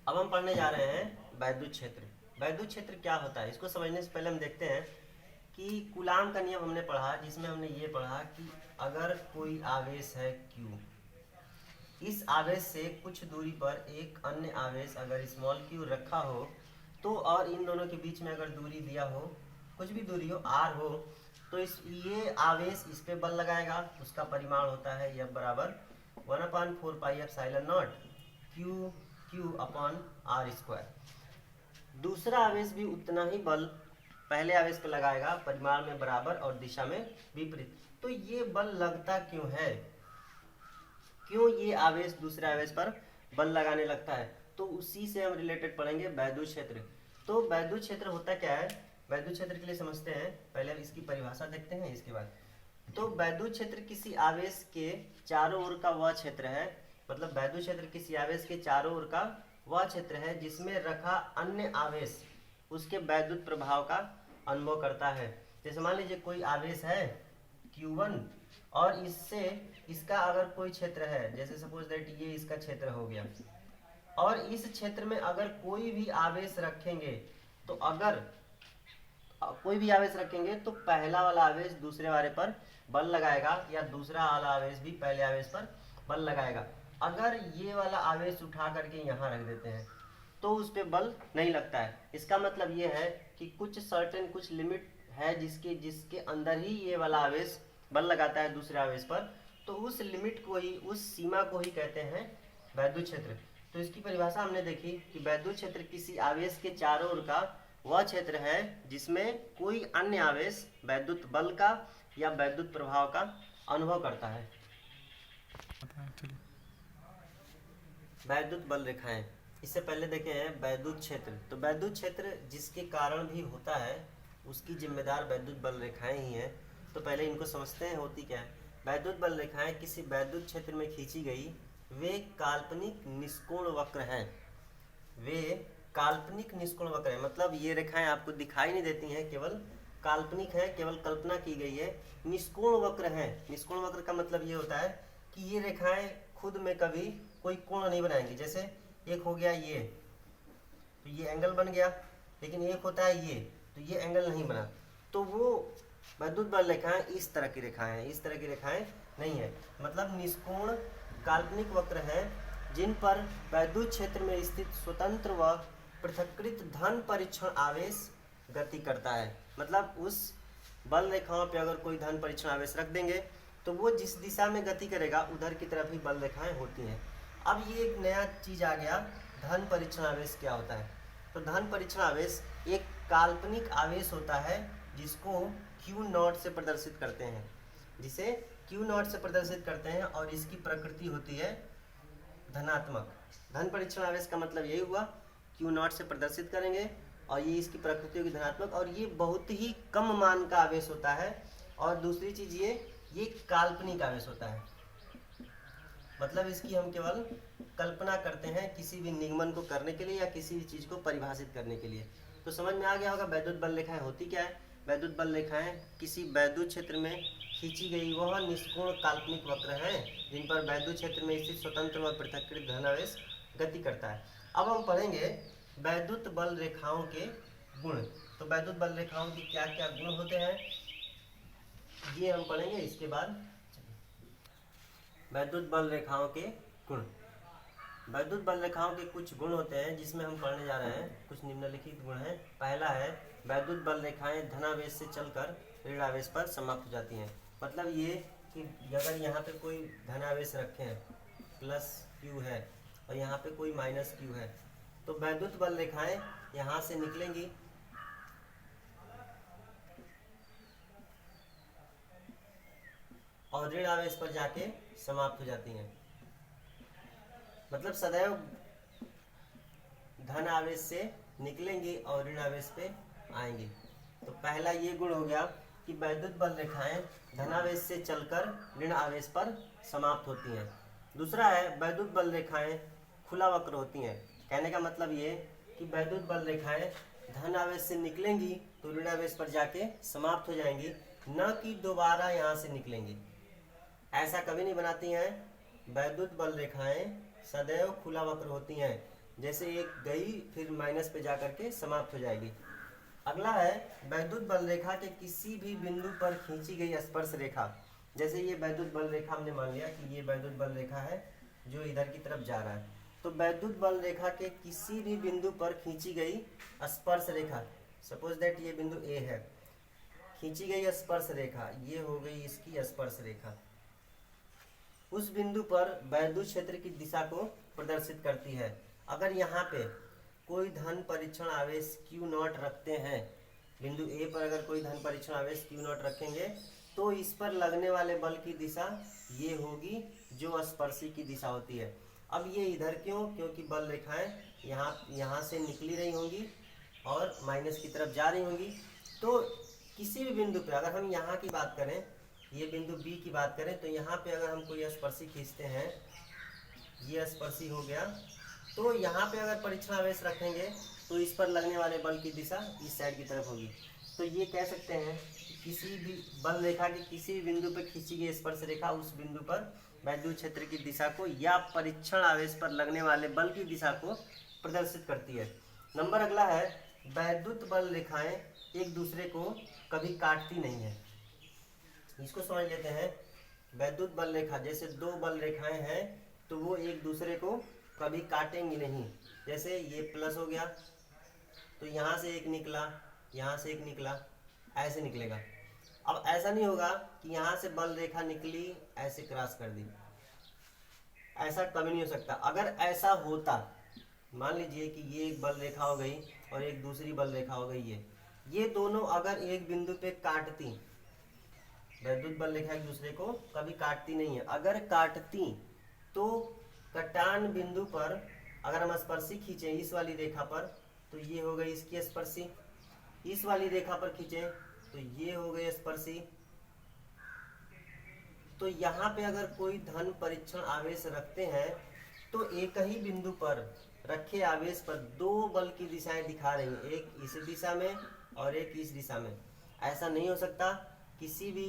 अब हम पढ़ने जा रहे हैं वैद्युत क्षेत्र। वैद्युत क्षेत्र क्या होता है, इसको समझने से पहले हम देखते हैं कि कूलाम का नियम हमने पढ़ा, जिसमें हमने ये पढ़ा कि अगर कोई आवेश है Q, इस आवेश से कुछ दूरी पर एक अन्य आवेश अगर स्मॉल q रखा हो तो, और इन दोनों के बीच में अगर दूरी दिया हो, कुछ भी दूरी हो r हो, तो ये आवेश इस पे बल लगाएगा, उसका परिमाण होता है F बराबर 1/4πε0 Q अपॉन r स्क्वायर। दूसरा आवेश भी उतना ही बल पहले आवेश पे लगाएगा, परिमाण में बराबर और दिशा में विपरीत। तो ये बल लगता क्यों है, क्यों ये आवेश दूसरे आवेश पर बल लगाने लगता है, तो उसी से हम रिलेटेड पढ़ेंगे वैद्युत क्षेत्र। तो वैद्युत क्षेत्र होता क्या है, वैद्युत क्षेत्र के लिए समझते हैं, पहले हम इसकी परिभाषा देखते हैं इसके बाद। तो वैद्युत क्षेत्र किसी आवेश के चारों ओर का वह क्षेत्र है, मतलब वैद्युत क्षेत्र किसी आवेश के चारों ओर का वह क्षेत्र है जिसमें रखा अन्य आवेश उसके वैद्युत प्रभाव का अनुभव करता है। जैसे मान लीजिए कोई आवेश है Q1 और इससे इसका अगर कोई क्षेत्र है, जैसे सपोज दैट ये इसका क्षेत्र हो गया, और इस क्षेत्र में अगर कोई भी आवेश रखेंगे, तो अगर कोई भी आवेश रखेंगे तो पहला वाला आवेश दूसरे वाले पर बल लगाएगा या दूसरा वाला आवेश भी पहले आवेश पर बल लगाएगा। अगर ये वाला आवेश उठा करके यहाँ रख देते हैं तो उस पर बल नहीं लगता है। इसका मतलब ये है कि कुछ लिमिट है जिसके अंदर ही ये वाला आवेश बल लगाता है दूसरे आवेश पर, तो उस लिमिट को ही, उस सीमा को ही कहते हैं वैद्युत क्षेत्र। तो इसकी परिभाषा हमने देखी कि वैद्युत क्षेत्र किसी आवेश के चारों ओर का वह क्षेत्र है जिसमें कोई अन्य आवेश वैद्युत बल का या वैद्युत प्रभाव का अनुभव करता है। वैद्युत बल रेखाएं, इससे पहले देखे हैं वैद्युत क्षेत्र। तो वैद्युत क्षेत्र जिसके कारण भी होता है उसकी जिम्मेदार वैद्युत बल रेखाएं ही हैं। तो पहले इनको समझते हैं होती क्या है। वैद्युत बल रेखाएं किसी वैद्युत क्षेत्र में खींची गई वे काल्पनिक निष्कोण वक्र हैं। वे काल्पनिक निष्कोण वक्र है, मतलब ये रेखाएं आपको दिखाई नहीं देती हैं, केवल काल्पनिक है, केवल कल्पना की गई है। निष्कोण वक्र है, निष्कोण वक्र का मतलब ये होता है कि ये रेखाएं खुद में कभी कोई कोण नहीं बनाएंगी। जैसे एक हो गया ये, तो ये एंगल बन गया, लेकिन एक होता है ये, तो ये एंगल नहीं बना। तो वो वैद्युत बल रेखाएं इस तरह की रेखाएं हैं, इस तरह की रेखाएं नहीं है। मतलब निष्कोण काल्पनिक वक्र हैं जिन पर वैद्युत क्षेत्र में स्थित स्वतंत्र व पृथक्कृत धन परीक्षण आवेश गति करता है। मतलब उस बल रेखाओं पे अगर कोई धन परीक्षण आवेश रख देंगे तो वो जिस दिशा में गति करेगा उधर की तरफ ही बल रेखाएं होती हैं। अब ये एक नया चीज आ गया, धन परीक्षण आवेश क्या होता है। तो धन परीक्षण आवेश एक काल्पनिक आवेश होता है जिसको Q0 से प्रदर्शित करते हैं, जिसे Q0 से प्रदर्शित करते हैं, और इसकी प्रकृति होती है धनात्मक। धन परीक्षण आवेश का मतलब यही हुआ, Q0 से प्रदर्शित करेंगे और ये इसकी प्रकृति होगी धनात्मक, और ये बहुत ही कम मान का आवेश होता है। और दूसरी चीज ये काल्पनिक आवेश होता है, मतलब इसकी हम केवल कल्पना करते हैं किसी भी निगमन को करने के लिए या किसी भी चीज को परिभाषित करने के लिए। तो समझ में आ गया होगा वैद्युत बल रेखाएं होती क्या है। वैद्युत बल रेखाएं किसी वैद्युत क्षेत्र में खींची गई वह निष्कोण काल्पनिक वक्र हैं जिन पर वैद्युत क्षेत्र में स्थित स्वतंत्र व पृथक्कृत धन आवेश गति करता है। अब हम पढ़ेंगे वैद्युत बल रेखाओं के गुण। तो वैद्युत बल रेखाओं के क्या क्या गुण होते हैं ये हम पढ़ेंगे इसके बाद। वैद्युत बल रेखाओं के गुण। वैद्युत बल रेखाओं के कुछ गुण होते हैं जिसमें हम पढ़ने जा रहे हैं, कुछ निम्नलिखित गुण हैं। पहला है वैद्युत बल रेखाएं धनावेश से चलकर ऋण आवेश पर समाप्त हो जाती हैं। मतलब ये कि अगर यहाँ पे कोई धनावेश रखे हैं +Q है और यहाँ पे कोई -Q है, तो वैद्युत बल रेखाएं यहाँ से निकलेंगी और ऋण आवेश पर जाके समाप्त हो जाती हैं। मतलब सदैव धन आवेश से निकलेंगी और ऋण आवेश पे आएंगी। तो पहला ये गुण हो गया कि वैद्युत बल रेखाएं धनावेश से चलकर ऋण आवेश पर समाप्त होती हैं। दूसरा है वैद्युत बल रेखाएं खुला वक्र होती हैं। कहने का मतलब ये कि वैद्युत बल रेखाएं धन आवेश से निकलेंगी तो ऋण आवेश पर जाके समाप्त हो जाएंगी, न कि दोबारा यहाँ से निकलेंगी। ऐसा कभी नहीं बनाती हैं। वैद्युत बल रेखाएं सदैव खुला वक्र होती हैं, जैसे एक गई फिर माइनस पे जा करके समाप्त हो जाएगी। अगला है वैद्युत बल रेखा के किसी भी बिंदु पर खींची गई स्पर्श रेखा। जैसे ये वैद्युत बल रेखा हमने मान लिया कि ये वैद्युत बल रेखा है जो इधर की तरफ जा रहा है। तो वैद्युत बल रेखा के किसी भी बिंदु पर खींची गई स्पर्श रेखा, सपोज दैट ये बिंदु ए है, खींची गई स्पर्श रेखा ये हो गई इसकी स्पर्श रेखा, उस बिंदु पर वैद्युत क्षेत्र की दिशा को प्रदर्शित करती है। अगर यहाँ पे कोई धन परीक्षण आवेश Q0 रखते हैं, बिंदु ए पर अगर कोई धन परीक्षण आवेश Q0 रखेंगे तो इस पर लगने वाले बल की दिशा ये होगी जो स्पर्शी की दिशा होती है। अब ये इधर क्यों? क्योंकि बल रेखाएं यहाँ से निकली रही होंगी और माइनस की तरफ जा रही होंगी। तो किसी भी बिंदु पे अगर हम यहाँ की बात करें, ये बिंदु बी की बात करें, तो यहाँ पे अगर हम कोई स्पर्शी खींचते हैं, ये स्पर्शी हो गया, तो यहाँ पे अगर परीक्षण आवेश रखेंगे तो इस पर लगने वाले बल की दिशा इस साइड की तरफ होगी। तो ये कह सकते हैं कि किसी भी बल रेखा के किसी भी बिंदु पर खींची गई स्पर्श रेखा उस बिंदु पर वैद्युत क्षेत्र की दिशा को या परीक्षण आवेश पर लगने वाले बल की दिशा को प्रदर्शित करती है। नंबर अगला है वैद्युत बल रेखाएं एक दूसरे को कभी काटती नहीं है। इसको समझ लेते हैं। वैद्युत बल रेखा जैसे दो बल रेखाएं हैं तो वो एक दूसरे को कभी काटेंगी नहीं। जैसे ये प्लस हो गया तो यहाँ से एक निकला, यहाँ से एक निकला, ऐसे निकलेगा। अब ऐसा नहीं होगा कि यहाँ से बल रेखा निकली ऐसे क्रॉस कर दी, ऐसा कभी नहीं हो सकता। अगर ऐसा होता, मान लीजिए कि ये एक बल रेखा हो गई और एक दूसरी बल रेखा हो गई, ये दोनों अगर एक बिंदु पे काटती, वैद्युत बल रेखा एक दूसरे को कभी काटती नहीं है। अगर काटती तो कटान बिंदु पर अगर हम स्पर्शी खींचे इस वाली रेखा पर तो ये हो गई इसकी स्पर्शी, इस वाली रेखा पर खींचे तो ये हो गई स्पर्शी। तो यहाँ पे अगर कोई धन परीक्षण आवेश रखते हैं तो एक ही बिंदु पर रखे आवेश पर दो बल की दिशाएं दिखा रही हैं, एक इस दिशा में और एक इस दिशा में। ऐसा नहीं हो सकता। किसी भी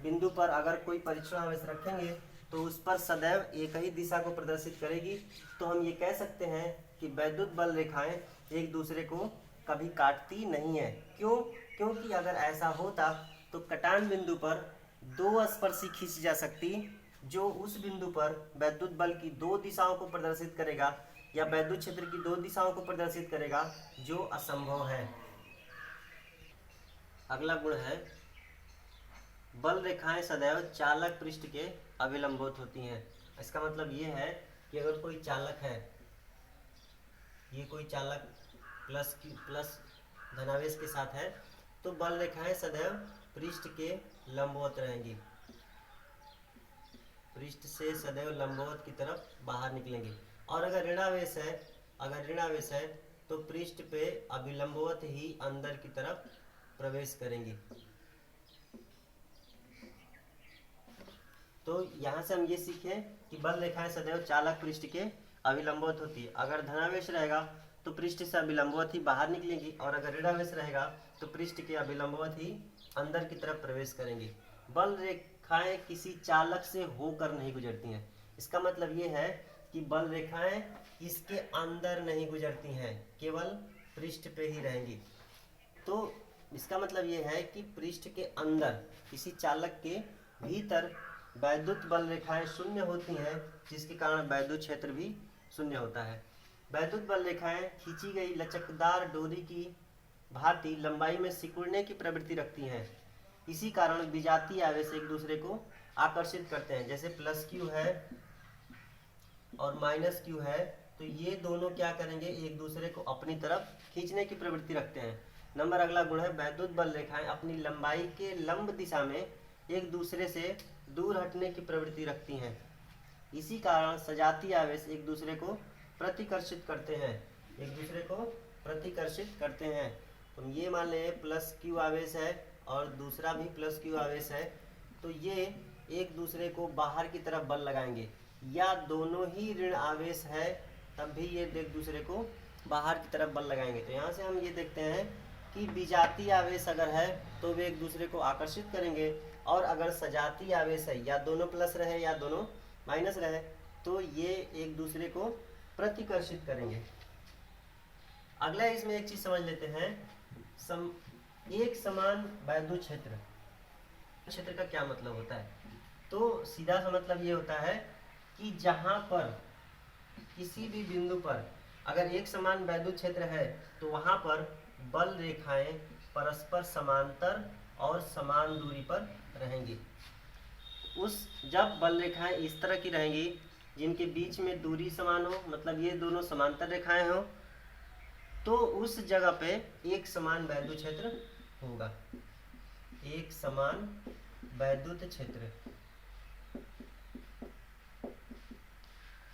बिंदु पर अगर कोई परीक्षण आवेश रखेंगे तो उस पर सदैव एक ही दिशा को प्रदर्शित करेगी। तो हम ये कह सकते हैं कि वैद्युत बल रेखाएं एक दूसरे को कभी काटती नहीं है। क्यों? क्योंकि अगर ऐसा होता तो कटान बिंदु पर दो स्पर्शी खींची जा सकती जो उस बिंदु पर वैद्युत बल की दो दिशाओं को प्रदर्शित करेगा या वैद्युत क्षेत्र की दो दिशाओं को प्रदर्शित करेगा, जो असंभव है। अगला गुण है बल रेखाएं सदैव चालक पृष्ठ के अभिलंबवत होती हैं। इसका मतलब ये है कि अगर कोई चालक है, ये कोई चालक प्लस धनावेश के साथ है, तो बल रेखाएं सदैव पृष्ठ के लंबवत रहेंगी, पृष्ठ से सदैव लंबवत की तरफ बाहर निकलेंगी। और अगर ऋणावेश है तो पृष्ठ पे अभिलंबवत ही अंदर की तरफ प्रवेश करेंगी। तो यहाँ से हम ये सीखें कि बल रेखाएं सदैव चालक पृष्ठ के अभिलंबवत होती है। अगर धनावेश रहेगा तो पृष्ठ से अभिलंबवत ही बाहर निकलेंगी और अगर ऋणावेश रहेगा तो पृष्ठ के अभिलंबवत ही अंदर की तरफ प्रवेश करेंगी। बल रेखाएं किसी चालक से होकर नहीं गुजरती हैं। इसका मतलब ये है कि बल रेखाएं इसके अंदर नहीं गुजरती हैं, केवल पृष्ठ पे ही रहेंगी। तो इसका मतलब ये है कि पृष्ठ के अंदर किसी चालक के भीतर वैद्युत बल रेखाएं शून्य होती हैं, जिसके कारण वैद्युत क्षेत्र भी शून्य होता है। वैद्युत बल रेखाएं खींची गई लचकदार डोरी की भांति लंबाई में सिकुड़ने की प्रवृत्ति रखती हैं। इसी कारण विजातीय आवेश एक दूसरे को आकर्षित करते हैं। जैसे प्लस क्यू है और माइनस क्यू है, तो ये दोनों क्या करेंगे, एक दूसरे को अपनी तरफ खींचने की प्रवृत्ति रखते हैं। नंबर अगला गुण है वैद्युत बल रेखाएं अपनी लंबाई के लंब दिशा में एक दूसरे से दूर हटने की प्रवृत्ति रखती हैं। इसी कारण सजातीय आवेश एक दूसरे को प्रतिकर्षित करते हैं, एक दूसरे को प्रतिकर्षित करते हैं। तो ये मान लें प्लस क्यू आवेश है और दूसरा भी प्लस क्यू आवेश है, तो ये एक दूसरे को बाहर की तरफ बल लगाएंगे, या दोनों ही ऋण आवेश है तब भी ये एक दूसरे को बाहर की तरफ बल लगाएंगे। तो यहाँ से हम ये देखते हैं कि विजातीय आवेश अगर है तो वे एक दूसरे को आकर्षित करेंगे, और अगर सजातीय आवेश है, या दोनों प्लस रहे या दोनों माइनस रहे, तो ये एक दूसरे को प्रतिकर्षित करेंगे। अगला इसमें एक चीज समझ लेते हैं, एक समान वैद्युत क्षेत्र, क्षेत्र का क्या मतलब होता है। तो सीधा सा मतलब ये होता है कि जहां पर किसी भी बिंदु पर अगर एक समान वैद्युत क्षेत्र है तो वहां पर बल रेखाएं परस्पर समांतर और समान दूरी पर रहेंगी। जब बल रेखाएं इस तरह की रहेंगी जिनके बीच में दूरी समान हो, मतलब ये दोनों समांतर रेखाएं हो, तो उस जगह पे एक समान वैद्युत क्षेत्र होगा। एक समान वैद्युत क्षेत्र,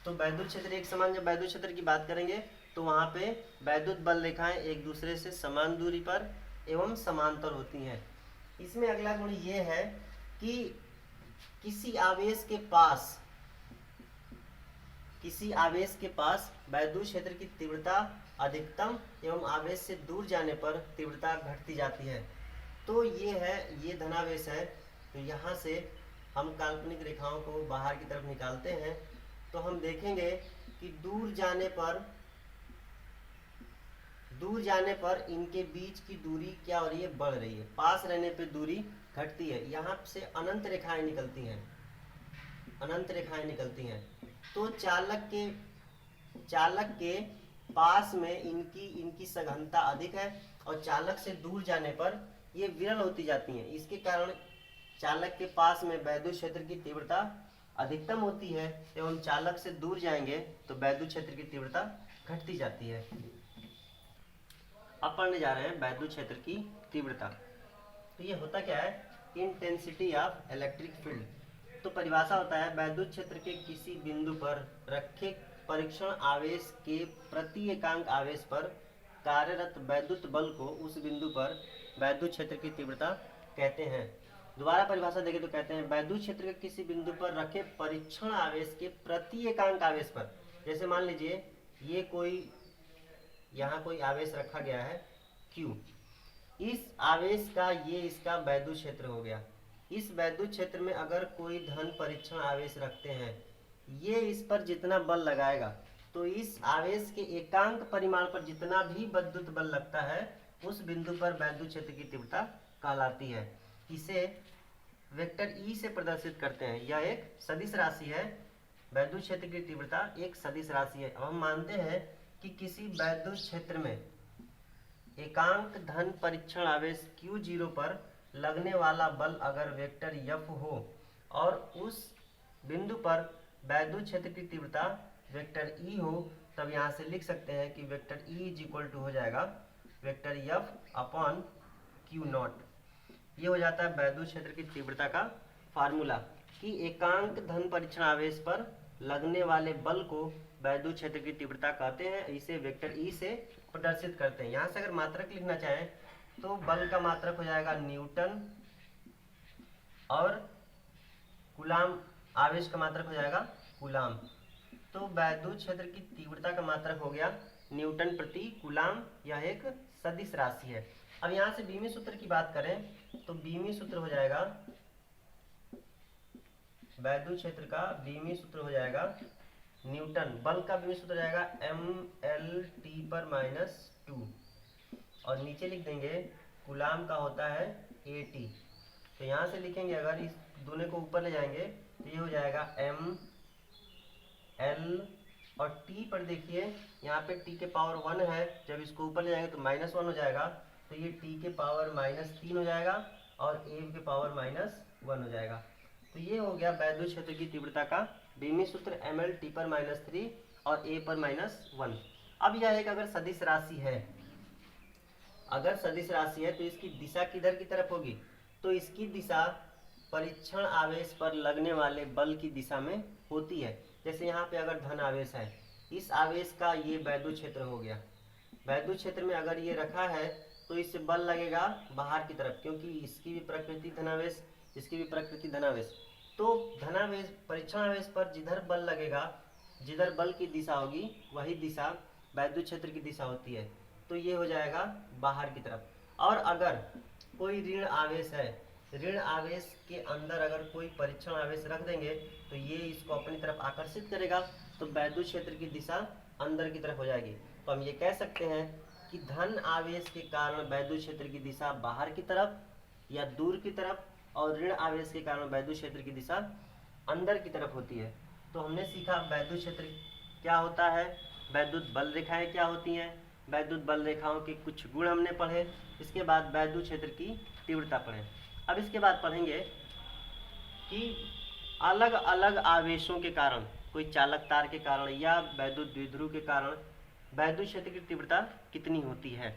तो वैद्युत क्षेत्र एक समान, जब वैद्युत क्षेत्र की बात करेंगे तो वहां पे वैद्युत बल रेखाएं एक दूसरे से समान दूरी पर एवं समांतर होती हैं। इसमें अगला गुण ये है कि किसी आवेश के पास वैद्युत क्षेत्र की तीव्रता अधिकतम एवं आवेश से दूर जाने पर तीव्रता घटती जाती है। तो ये धनावेश है, तो यहाँ से हम काल्पनिक रेखाओं को बाहर की तरफ निकालते हैं तो हम देखेंगे कि दूर जाने पर इनके बीच की दूरी क्या हो रही है, बढ़ रही है। पास रहने पे दूरी घटती है। यहाँ से अनंत रेखाएं निकलती हैं। तो चालक के पास में इनकी सघनता अधिक है और चालक से दूर जाने पर ये विरल होती जाती हैं। इसके कारण चालक के पास में वैद्युत क्षेत्र की तीव्रता अधिकतम होती है एवं चालक से दूर जाएंगे तो वैद्युत क्षेत्र की तीव्रता घटती जाती है। अब पढ़ने जा रहे हैं वैद्युत क्षेत्र की तीव्रता। तो ये होता क्या है, इंटेंसिटी ऑफ इलेक्ट्रिक फील्ड। तो परिभाषा होता है वैद्युत क्षेत्र के किसी बिंदु पर रखे परीक्षण आवेश के प्रति एकांक आवेश पर कार्यरत वैद्युत बल को उस बिंदु पर वैद्युत क्षेत्र की तीव्रता कहते हैं। दोबारा परिभाषा देखें तो कहते हैं वैद्युत क्षेत्र के किसी बिंदु पर रखे परीक्षण आवेश के प्रति एकांक आवेश पर, जैसे मान लीजिए यहाँ कोई आवेश रखा गया है Q, इस आवेश का ये इसका वैद्युत क्षेत्र हो गया। इस वैद्युत क्षेत्र में अगर कोई धन परीक्षण आवेश रखते हैं, ये इस पर जितना बल लगाएगा तो इस आवेश के एकांक परिमाण पर जितना भी विद्युत बल लगता है उस बिंदु पर वैद्युत क्षेत्र की तीव्रता कहलाती है। इसे वेक्टर E से प्रदर्शित करते हैं। यह एक सदिश राशि है। वैद्युत क्षेत्र की तीव्रता एक सदिश राशि है। अब हम मानते हैं कि किसी वैद्युत क्षेत्र में एकांक धन परीक्षण आवेश Q0 पर लगने वाला बल अगर वेक्टर F हो और उस बिंदु पर वैद्युत क्षेत्र की तीव्रता वेक्टर E हो, तब यहाँ से लिख सकते हैं कि vector E is equal to हो जाएगा वेक्टर F अपॉन Q0। ये हो जाता है वैद्युत क्षेत्र की तीव्रता का फार्मूला कि एकांक धन परीक्षण आवेश पर लगने वाले बल को वैद्युत क्षेत्र की तीव्रता कहते हैं। इसे वेक्टर E से प्रदर्शित करते हैं। यहाँ से अगर मात्रक लिखना चाहें तो बल का मात्रक हो जाएगा न्यूटन और कूलाम, आवेश का मात्रक हो जाएगा कूलाम। तो वैद्युत क्षेत्र की तीव्रता का मात्रक हो गया न्यूटन प्रति कूलाम। यह एक सदिश राशि है। अब यहाँ से बीमी सूत्र की बात करें तो बीमी सूत्र हो जाएगा, वैद्युत क्षेत्र का बीमी सूत्र हो जाएगा न्यूटन, बल का बीमी सूत्र हो जाएगा mLT/-2 और नीचे लिख देंगे कूलाम का होता है AT। तो यहाँ से लिखेंगे, अगर इस दोनों को ऊपर ले जाएंगे तो ये हो जाएगा mL और T पर देखिए यहाँ पे T के पावर 1 है, जब इसको ऊपर ले जाएंगे तो -1 हो जाएगा, तो ये T के पावर -3 हो जाएगा और A के पावर -1 हो जाएगा। तो ये हो गया वैद्युत क्षेत्र की तीव्रता का बीमी सूत्र mLT/-3 और A/-1। अब यह एक अगर सदिश राशि है, तो इसकी दिशा किधर की तरफ होगी, तो इसकी दिशा परीक्षण आवेश पर लगने वाले बल की दिशा में होती है। जैसे यहाँ पे अगर धन आवेश है, इस आवेश का ये वैद्युत क्षेत्र हो गया। वैद्युत क्षेत्र में अगर ये रखा है तो इससे बल लगेगा बाहर की तरफ, क्योंकि इसकी भी प्रकृति धनावेश, इसकी भी प्रकृति धनावेश। तो धनावेश परीक्षण आवेश पर जिधर बल लगेगा, जिधर बल की दिशा होगी वही दिशा वैद्युत क्षेत्र की दिशा होती है। तो ये हो जाएगा बाहर की तरफ। और अगर कोई ऋण आवेश है, ऋण आवेश के अंदर अगर कोई परीक्षण आवेश रख देंगे तो ये इसको अपनी तरफ आकर्षित करेगा, तो वैद्युत क्षेत्र की दिशा अंदर की तरफ हो जाएगी। तो हम ये कह सकते हैं कि धन आवेश के कारण वैद्युत क्षेत्र की दिशा बाहर की तरफ या दूर की तरफ, और ऋण आवेश के कारण वैद्युत क्षेत्र की दिशा अंदर की तरफ होती है। तो हमने सीखा वैद्युत क्षेत्र क्या होता है, वैद्युत बल रेखाएं क्या होती हैं, वैद्युत बल रेखाओं के कुछ गुण हमने पढ़े। इसके बाद वैद्युत क्षेत्र की तीव्रता पढ़े। अब इसके बाद पढ़ेंगे कि अलग अलग आवेशों के कारण, कोई चालक तार के कारण या वैद्युत द्विध्रुव के कारण वैद्युत क्षेत्र की तीव्रता कितनी होती है।